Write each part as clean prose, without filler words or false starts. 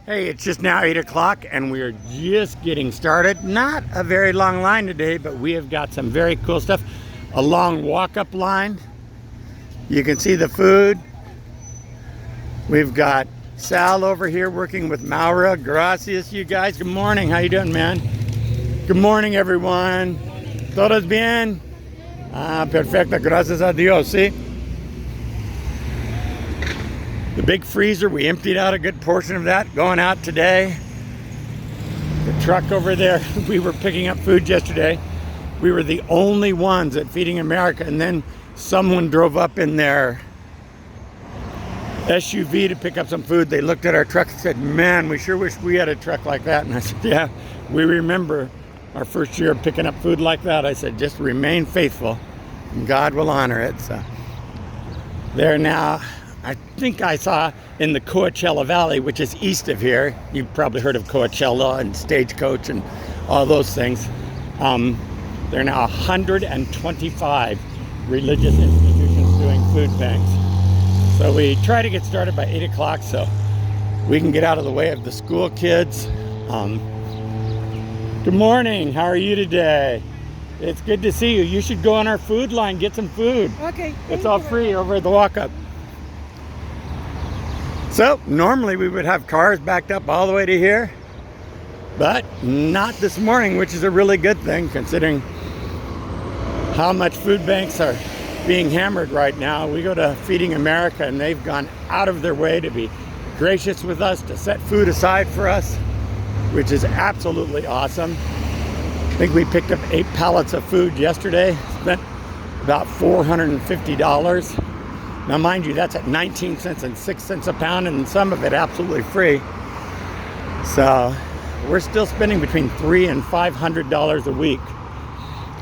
Hey, it's just now 8 o'clock and we're just getting started. Not a very long line today, but we have got some very cool stuff. A long walk-up line. You can see the food. We've got Sal over here working with Maura. Gracias, you guys. Good morning. How you doing, man? Good morning, everyone. ¿Todos bien? Ah, perfecto. Gracias a Dios. See? The big freezer, we emptied out a good portion of that going out today. The truck over there, we were picking up food yesterday. We were the only ones at Feeding America, and then someone drove up in their SUV to pick up some food. They looked at our truck and said, man, we sure wish we had a truck like that. And I said, yeah, we remember our first year of picking up food like that. I said, just remain faithful and God will honor it. So there now. I think I saw in the Coachella Valley, which is east of here. You've probably heard of Coachella and Stagecoach and all those things. There are now 125 religious institutions doing food banks. So we try to get started by 8 o'clock so we can get out of the way of the school kids. Good morning. How are you today? It's good to see you. You should go on our food line, get some food. Okay. It's all free over at the walk-up. So normally we would have cars backed up all the way to here, but not this morning, which is a really good thing considering how much food banks are being hammered right now. We go to Feeding America and they've gone out of their way to be gracious with us, to set food aside for us, which is absolutely awesome. I think we picked up 8 pallets of food yesterday, spent about $450. Now, mind you, that's at 19 cents and 6 cents a pound, and some of it absolutely free. So we're still spending between $300 and $500 a week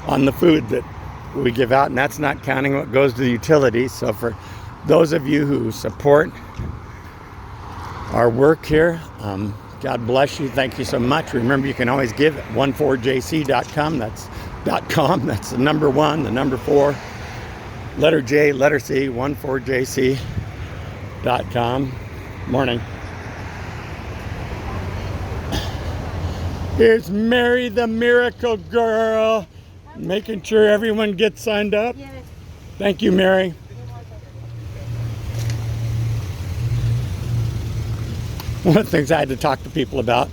on the food that we give out, and that's not counting what goes to the utilities. So for those of you who support our work here, God bless you. Thank you so much. Remember, you can always give at 14jc.com. That's .com. That's the number 1, the number 4. Letter J, letter C, 14jc.com. Morning. Here's Mary the Miracle Girl, making sure everyone gets signed up. Yes. Thank you, Mary. One of the things I had to talk to people about,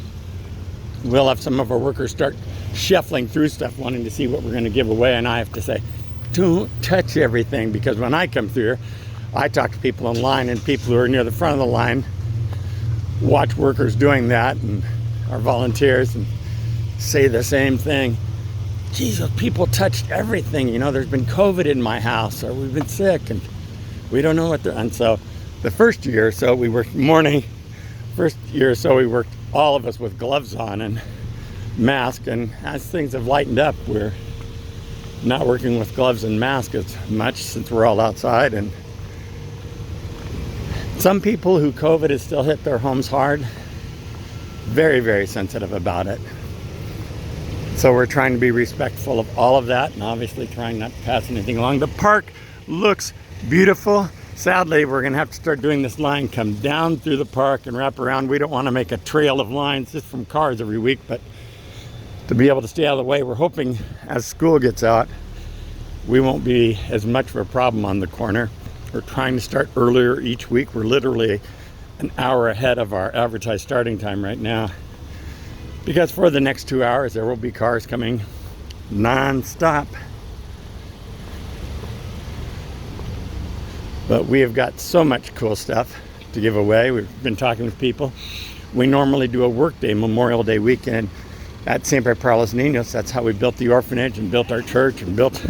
we'll have some of our workers start shuffling through stuff, wanting to see what we're going to give away, and I have to say, don't touch everything, because when I come through here, I talk to people in line, and people who are near the front of the line watch workers doing that and our volunteers and say the same thing. Geez, those people touched everything. You know, there's been COVID in my house, or we've been sick, and we don't know what they're. And so the first year or so we worked all of us with gloves on and masks, and as things have lightened up, we're not working with gloves and masks as much since we're all outside. And some people who COVID has still hit their homes hard, very, very sensitive about it. So we're trying to be respectful of all of that, and obviously trying not to pass anything along. The park looks beautiful. Sadly, we're going to have to start doing this line, come down through the park and wrap around. We don't want to make a trail of lines just from cars every week, but to be able to stay out of the way, we're hoping as school gets out, we won't be as much of a problem on the corner. We're trying to start earlier each week. We're literally an hour ahead of our advertised starting time right now, because for the next 2 hours, there will be cars coming non-stop. But we have got so much cool stuff to give away. We've been talking with people. We normally do a workday Memorial Day weekend at Siempre para los Niños. That's how we built the orphanage and built our church and built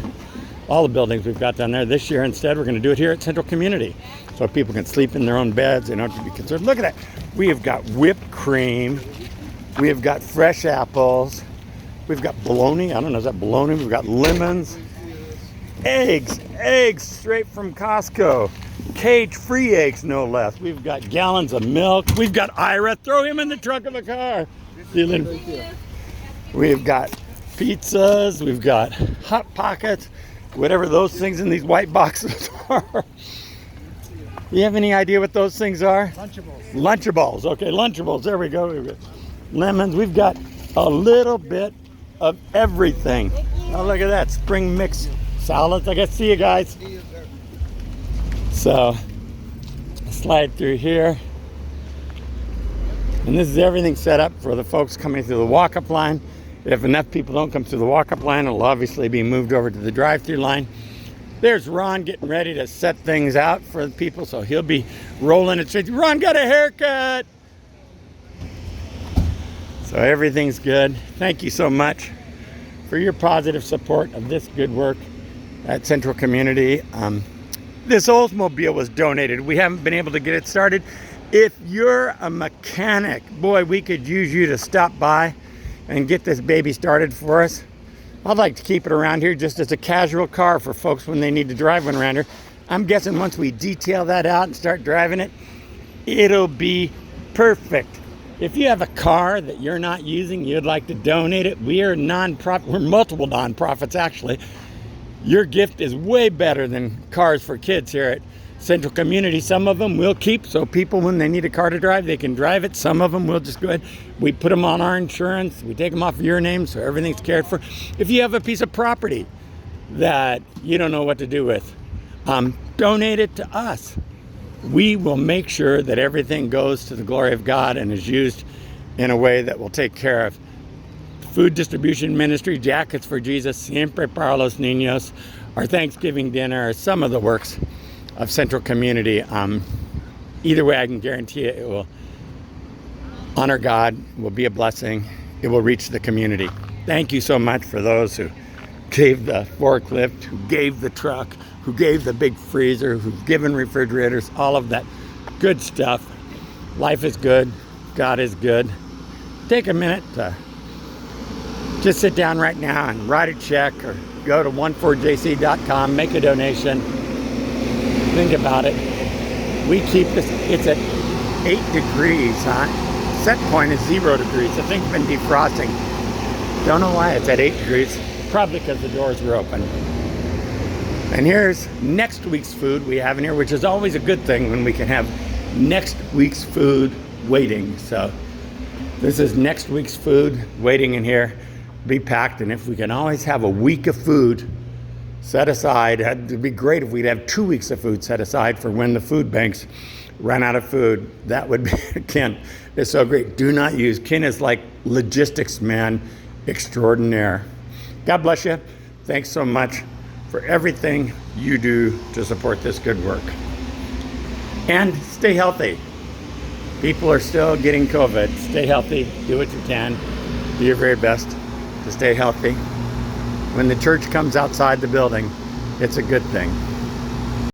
all the buildings we've got down there. This year, instead, we're going to do it here at Central Community, so people can sleep in their own beds. They don't have to be concerned. Look at that. We have got whipped cream. We have got fresh apples. We've got bologna. I don't know, is that bologna? We've got lemons. Eggs straight from Costco. Cage-free eggs, no less. We've got gallons of milk. We've got Ira. Throw him in the trunk of a car. We've got pizzas. We've got Hot Pockets. Whatever those things in these white boxes are. You have any idea what those things are? Lunchables. Lunchables. Okay, Lunchables. There we go. Lemons. We've got a little bit of everything. Oh, look at that. Spring mix salads. I guess. See you guys. So, slide through here. And this is everything set up for the folks coming through the walk-up line. If enough people don't come through the walk-up line, it'll obviously be moved over to the drive-through line. There's Ron getting ready to set things out for the people, so he'll be rolling it straight. Ron got a haircut! So everything's good. Thank you so much for your positive support of this good work at Central Community. This Oldsmobile was donated. We haven't been able to get it started. If you're a mechanic, boy, we could use you to stop by and get this baby started for us. I'd like to keep it around here just as a casual car for folks when they need to drive one around here. I'm guessing once we detail that out and start driving it, it'll be perfect. If you have a car that you're not using, you'd like to donate it, we are non-profit. We're multiple nonprofits, actually. Your gift is way better than Cars for Kids here at Central Community. Some of them we'll keep so people, when they need a car to drive, they can drive it. Some of them we'll just go ahead. We put them on our insurance. We take them off of your name so everything's cared for. If you have a piece of property that you don't know what to do with, donate it to us. We will make sure that everything goes to the glory of God and is used in a way that will take care of food distribution ministry, Jackets for Jesus, Siempre para los Niños, our Thanksgiving dinner, some of the works of Central Community. Either way, I can guarantee you it will honor God, will be a blessing, it will reach the community. Thank you so much for those who gave the forklift, who gave the truck, who gave the big freezer, who've given refrigerators, all of that good stuff. Life is good, God is good. Take a minute to just sit down right now and write a check or go to 14jc.com, make a donation. Think about it. We keep this, it's at 8 degrees, huh? Set point is 0 degrees. The thing's been defrosting. Don't know why it's at 8 degrees. Probably because the doors were open. And here's next week's food we have in here, which is always a good thing when we can have next week's food waiting. So this is next week's food waiting in here, be packed. And if we can always have a week of food set aside, it'd be great if we'd have 2 weeks of food set aside for when the food banks run out of food. That would be, Ken is so great. Do not use, Ken is like logistics man extraordinaire. God bless you. Thanks so much for everything you do to support this good work. And stay healthy. People are still getting COVID. Stay healthy. Do what you can. Do your very best to stay healthy. When the church comes outside the building, it's a good thing.